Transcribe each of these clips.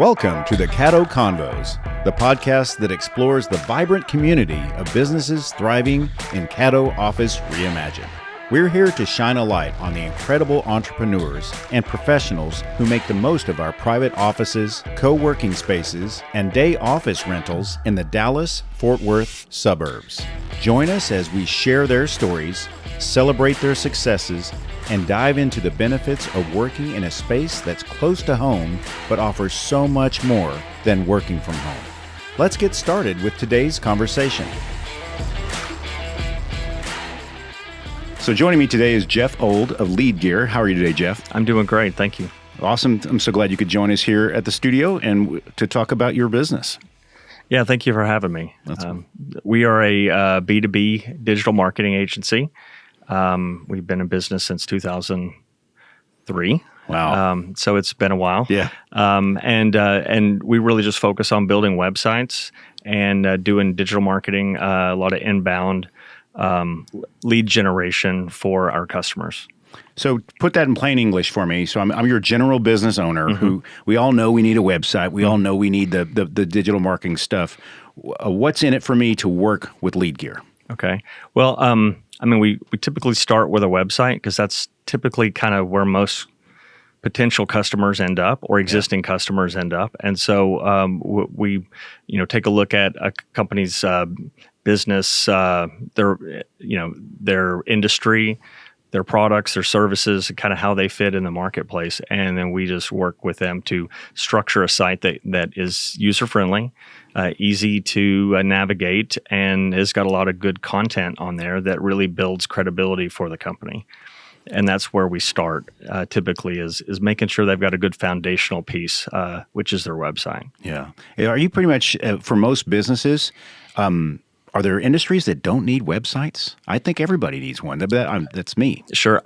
Welcome to the Caddo Convos, the podcast that explores the vibrant community of businesses thriving in Caddo Office Reimagined. We're here to shine a light on the incredible entrepreneurs and professionals who make the most of our private offices, co-working spaces, and day office rentals in the Dallas-Fort Worth suburbs. Join us as we share their stories, celebrate their successes, and dive into the benefits of working in a space that's close to home but offers so much more than working from home. Let's get started with today's conversation. So joining me today is Jeff Old of Lead Gear. How are you today, Jeff? I'm doing great. Thank you. Awesome. I'm so glad you could join us here at the studio and to talk about your business. Yeah, thank you for having me. We are a B2B digital marketing agency. We've been in business since 2003. Wow. So it's been a while. Yeah. And we really just focus on building websites and doing digital marketing, a lot of inbound lead generation for our customers. So put that in plain English for me. So I'm your general business owner who we all know we need a website. We all know we need the digital marketing stuff. What's in it for me to work with Lead Gear? Okay. Well, we typically start with a website because that's typically kind of where most potential customers end up or existing customers end up. And so we take a look at a company's business, their industry, their products, their services, kind of how they fit in the marketplace. And then we just work with them to structure a site that is user-friendly, easy to navigate, and has got a lot of good content on there that really builds credibility for the company. And that's where we start typically is making sure they've got a good foundational piece, which is their website. Yeah. Are you pretty much, for most businesses, are there industries that don't need websites? I think everybody needs one. That's me. Sure.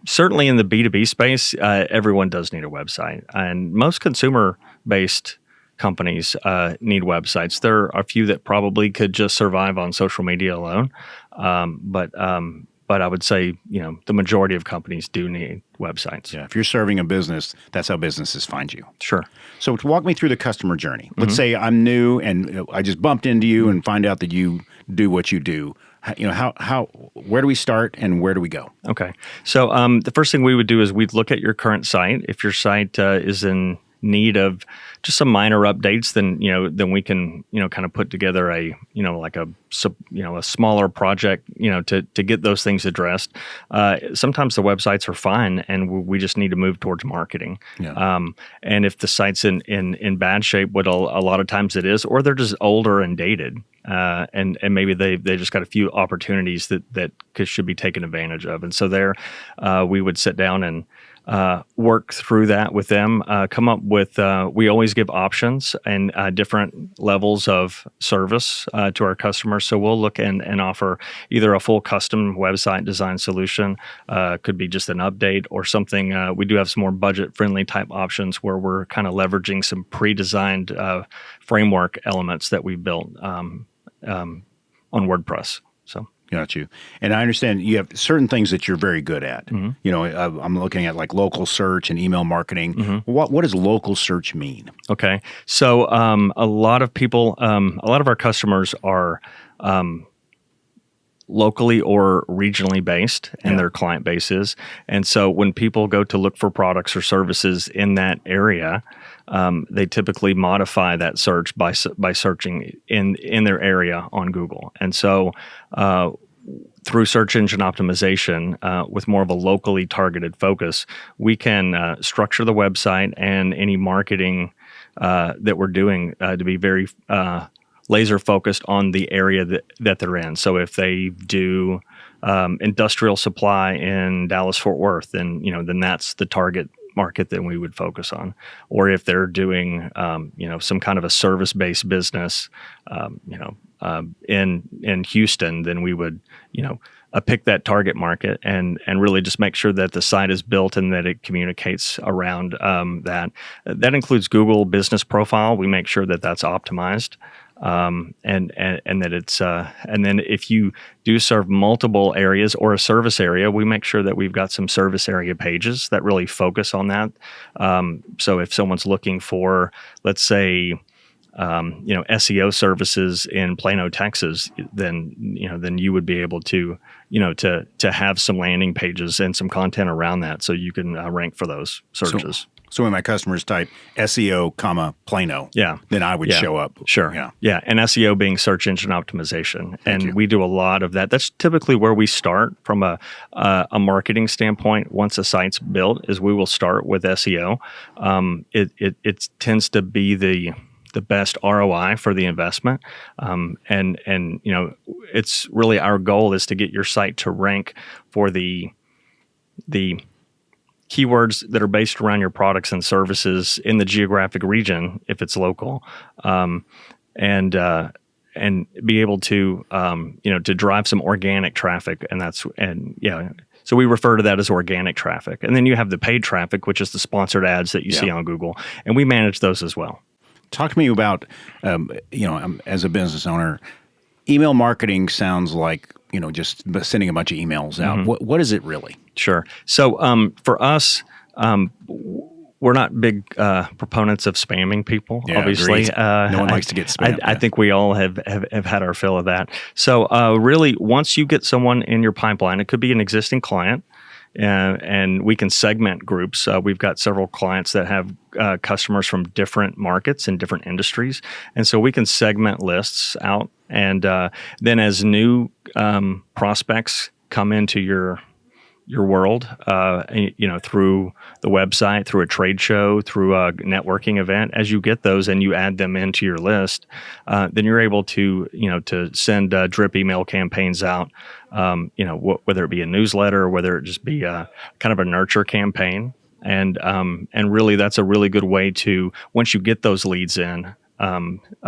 Certainly in the B2B space, everyone does need a website. And most consumer-based companies need websites. There are a few that probably could just survive on social media alone. But I would say, the majority of companies do need websites. Yeah. If you're serving a business, that's how businesses find you. Sure. So to walk me through the customer journey. Let's say I'm new and I just bumped into you and find out that you do what you do. Where do we start and where do we go? Okay. So the first thing we would do is we'd look at your current site. If your site is in need of just some minor updates, then we can kind of put together a smaller project to get those things addressed. Sometimes the websites are fine, and we just need to move towards marketing. Yeah. And if the site's in bad shape, what a lot of times it is, or they're just older and dated, and maybe they just got a few opportunities that should be taken advantage of, and so there we would sit down and work through that with them, come up with, we always give options and different levels of service to our customers. So we'll look and offer either a full custom website design solution, could be just an update or something. We do have some more budget-friendly type options where we're kind of leveraging some pre-designed framework elements that we built on WordPress. So. Got you. And I understand you have certain things that you're very good at. I'm looking at like local search and email marketing. What does local search mean? Okay. So a lot of people, a lot of our customers are locally or regionally based and their client base is. And so when people go to look for products or services in that area, they typically modify that search by searching in their area on Google. And so through search engine optimization, with more of a locally targeted focus, we can structure the website and any marketing that we're doing to be very laser focused on the area that they're in. So if they do industrial supply in Dallas-Fort Worth, then that's the target market that we would focus on. Or if they're doing some kind of a service-based business in Houston, then we would pick that target market and really just make sure that the site is built and that it communicates around that. That includes Google Business Profile. We make sure that that's optimized. and that it's and then if you do serve multiple areas or a service area, we make sure that we've got some service area pages that really focus on that. So if someone's looking for, let's say, SEO services in Plano, Texas, then you would be able to, to have some landing pages and some content around that, so you can rank for those searches. So when my customers type SEO, Plano, then I would show up. Sure. Yeah. And SEO being search engine optimization. And we do a lot of that. That's typically where we start from a marketing standpoint. Once a site's built, is we will start with SEO. It tends to be the best ROI for the investment. And it's really our goal is to get your site to rank for the keywords that are based around your products and services in the geographic region, if it's local, and be able to to drive some organic traffic, so we refer to that as organic traffic. And then you have the paid traffic, which is the sponsored ads that you see on Google, and we manage those as well. Talk to me about as a business owner, email marketing sounds like just sending a bunch of emails out. Mm-hmm. What is it really? Sure. So for us, we're not big proponents of spamming people. Obviously, no one likes to get spammed. I think we all have had our fill of that. So really, once you get someone in your pipeline, it could be an existing client. And we can segment groups. We've got several clients that have customers from different markets and different industries. And so we can segment lists out. And then as new prospects come into your world, through the website, through a trade show, through a networking event, as you get those and you add them into your list, then you're able to, to send drip email campaigns out, whether it be a newsletter or whether it just be kind of a nurture campaign. And really that's a really good way to, once you get those leads in,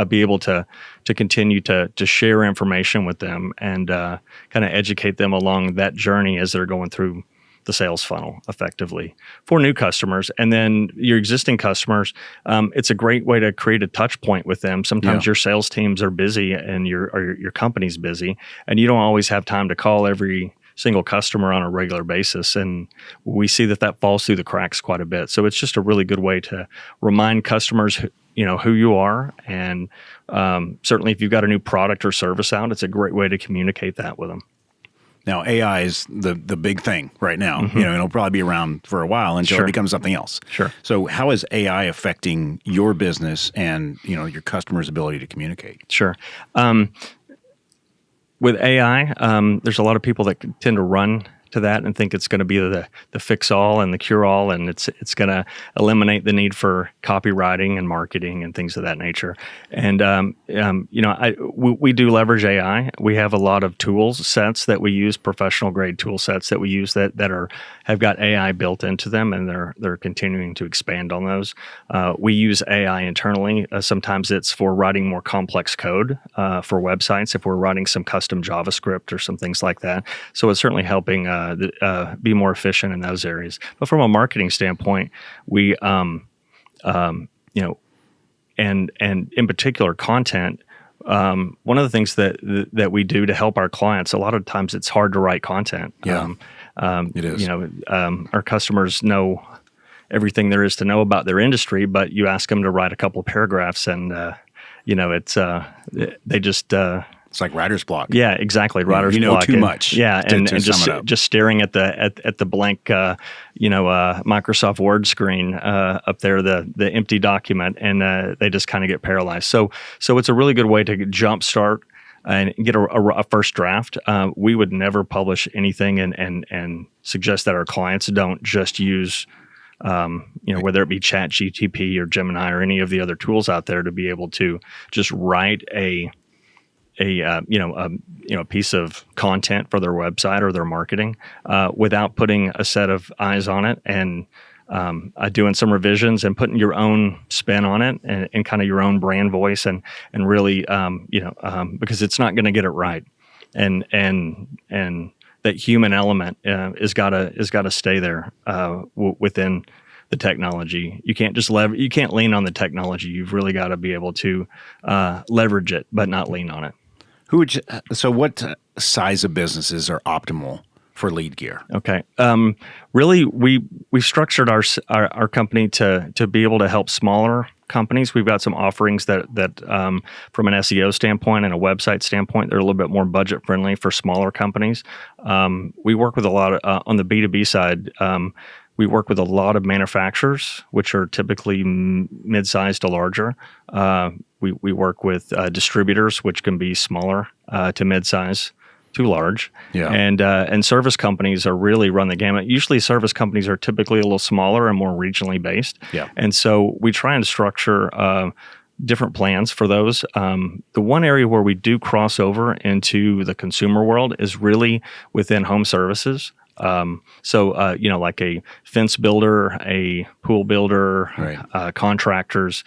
be able to continue to share information with them and kind of educate them along that journey as they're going through the sales funnel effectively for new customers. And then your existing customers, it's a great way to create a touch point with them. Sometimes your sales teams are busy and your company's busy, and you don't always have time to call every single customer on a regular basis. And we see that falls through the cracks quite a bit. So it's just a really good way to remind customers who you are. And certainly if you've got a new product or service out, it's a great way to communicate that with them. Now, AI is the big thing right now. Mm-hmm. It'll probably be around for a while until it becomes something else. Sure. So how is AI affecting your business and, your customers' ability to communicate? Sure. With AI, there's a lot of people that tend to run to that and think it's going to be the fix-all and the cure-all, and it's going to eliminate the need for copywriting and marketing and things of that nature. And we do leverage AI. We have a lot of tools sets that we use, professional grade tool sets that we use that have got AI built into them, and they're continuing to expand on those. We use AI internally. Sometimes it's for writing more complex code for websites if we're writing some custom JavaScript or some things like that. So it's certainly helping be more efficient in those areas. But from a marketing standpoint, we, and in particular content, one of the things that we do to help our clients, a lot of times it's hard to write content. Yeah, it is. Our customers know everything there is to know about their industry, but you ask them to write a couple of paragraphs and, they just... It's like writer's block. Yeah, exactly. Writer's block. Too much. Yeah, and just staring at the blank, Microsoft Word screen up there, the empty document, and they just kind of get paralyzed. So it's a really good way to jumpstart and get a first draft. We would never publish anything and suggest that our clients don't just use, whether it be ChatGPT or Gemini or any of the other tools out there, to be able to just write a piece of content for their website or their marketing without putting a set of eyes on it and doing some revisions and putting your own spin on it and kind of your own brand voice and really because it's not going to get it right and that human element is got to stay there within the technology. You can't just you can't lean on the technology. You've really got to be able to leverage it, but not lean on it. So what size of businesses are optimal for Lead Gear? Okay. Really, we structured our company to be able to help smaller companies. We've got some offerings that from an SEO standpoint and a website standpoint, they're a little bit more budget friendly for smaller companies. We work with a lot of, on the B2B side, we work with a lot of manufacturers, which are typically mid-sized to larger. We work with distributors, which can be smaller to mid-size to large. Yeah. And service companies are really run the gamut. Usually service companies are typically a little smaller and more regionally based. Yeah. And so we try and structure different plans for those. The one area where we do cross over into the consumer world is really within home services. Like a fence builder, a pool builder, right. Contractors,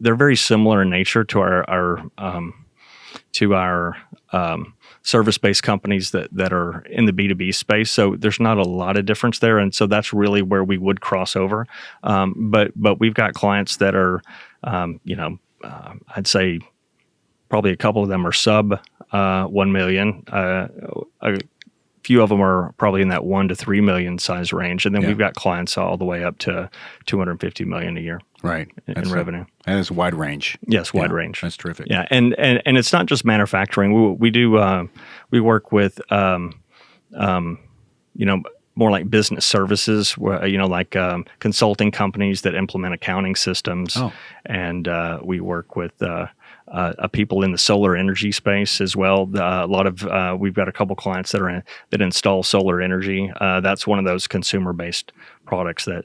they're very similar in nature to our service-based companies that are in the B2B space. So there's not a lot of difference there. And so that's really where we would cross over. But we've got clients that are, I'd say probably a couple of them are sub 1 million. A few of them are probably in that 1 to 3 million size range. And then we've got clients all the way up to 250 million a year. Right. In revenue. And it's a wide range. Yes, wide range. That's terrific. Yeah, and it's not just manufacturing. We do we work with more like business services, where consulting companies that implement accounting systems. Oh. And we work with people in the solar energy space as well. We've got a couple clients that install solar energy. That's one of those consumer-based products that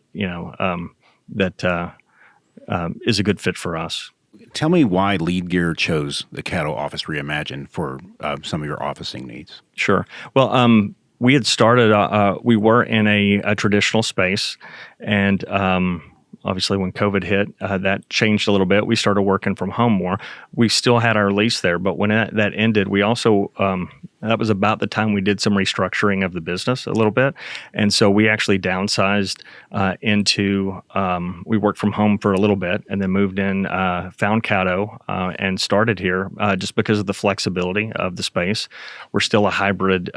is a good fit for us. Tell me why Lead Gear chose the Caddo Office Reimagined for some of your officing needs. Sure. Well, we had started, we were in a traditional space, and obviously when COVID hit, that changed a little bit. We started working from home more. We still had our lease there, but when that ended, we also, that was about the time we did some restructuring of the business a little bit. And so we actually downsized we worked from home for a little bit and then moved in, found Caddo, and started here just because of the flexibility of the space. We're still a hybrid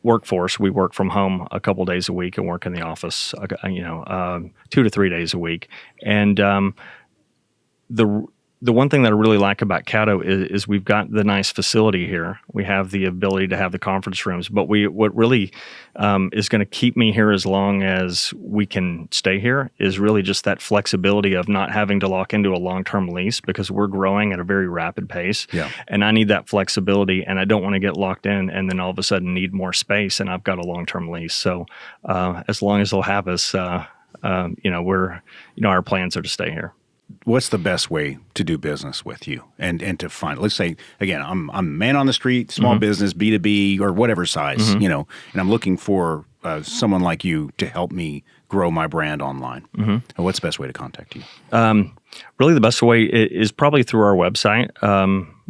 workforce. We work from home a couple days a week and work in the office, 2 to 3 days a week. And the one thing that I really like about Caddo is we've got the nice facility here. We have the ability to have the conference rooms, but what really is going to keep me here as long as we can stay here is really just that flexibility of not having to lock into a long-term lease, because we're growing at a very rapid pace. Yeah. And I need that flexibility, and I don't want to get locked in and then all of a sudden need more space, and I've got a long-term lease. So as long as they'll have us, our plans are to stay here. What's the best way to do business with you and to find, let's say, again, I'm a man on the street, small business, B2B, or whatever size, and I'm looking for someone like you to help me grow my brand online. What's the best way to contact you? Really, the best way is probably through our website.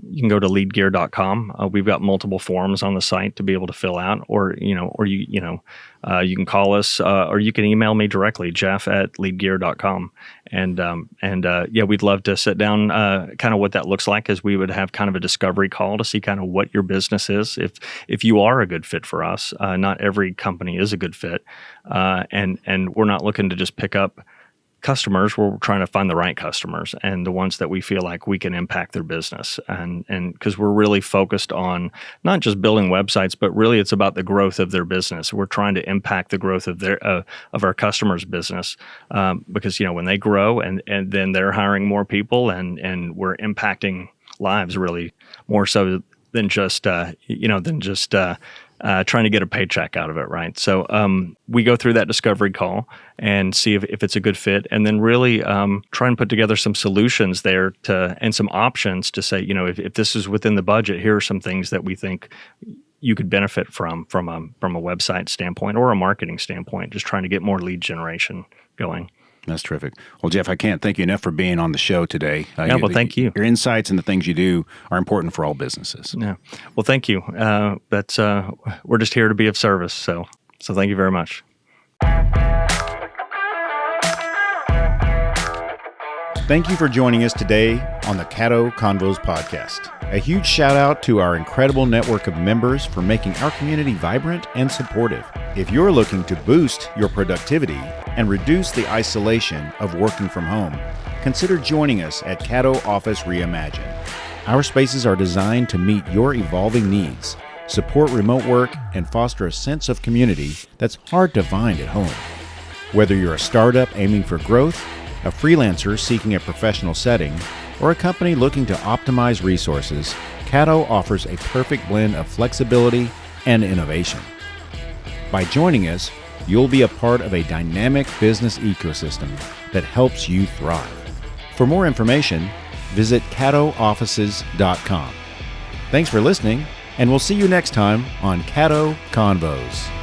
You can go to leadgear.com. We've got multiple forms on the site to be able to fill out, or you can call us, or you can email me directly, jeff@leadgear.com. And we'd love to sit down, kind of what that looks like, as we would have kind of a discovery call to see kind of what your business is. If you are a good fit for us, not every company is a good fit. And we're not looking to just pick up customers. We're trying to find the right customers and the ones that we feel like we can impact their business. And because we're really focused on not just building websites, but really it's about the growth of their business. We're trying to impact the growth of our customers' business, because when they grow and then they're hiring more people, and we're impacting lives really more so than just trying to get a paycheck out of it, right? So we go through that discovery call and see if it's a good fit, and then really try and put together some solutions there and some options to say, if this is within the budget, here are some things that we think you could benefit from a website standpoint or a marketing standpoint, just trying to get more lead generation going. That's terrific. Well, Jeff, I can't thank you enough for being on the show today. Thank you. Your insights and the things you do are important for all businesses. Yeah. Well, thank you. We're just here to be of service. So thank you very much. Thank you for joining us today on the Caddo Convos podcast. A huge shout out to our incredible network of members for making our community vibrant and supportive. If you're looking to boost your productivity and reduce the isolation of working from home, consider joining us at Caddo Office Reimagined. Our spaces are designed to meet your evolving needs, support remote work, and foster a sense of community that's hard to find at home. Whether you're a startup aiming for growth, a freelancer seeking a professional setting, or a company looking to optimize resources, Caddo offers a perfect blend of flexibility and innovation. By joining us, you'll be a part of a dynamic business ecosystem that helps you thrive. For more information, visit caddooffices.com. Thanks for listening, and we'll see you next time on Caddo Convos.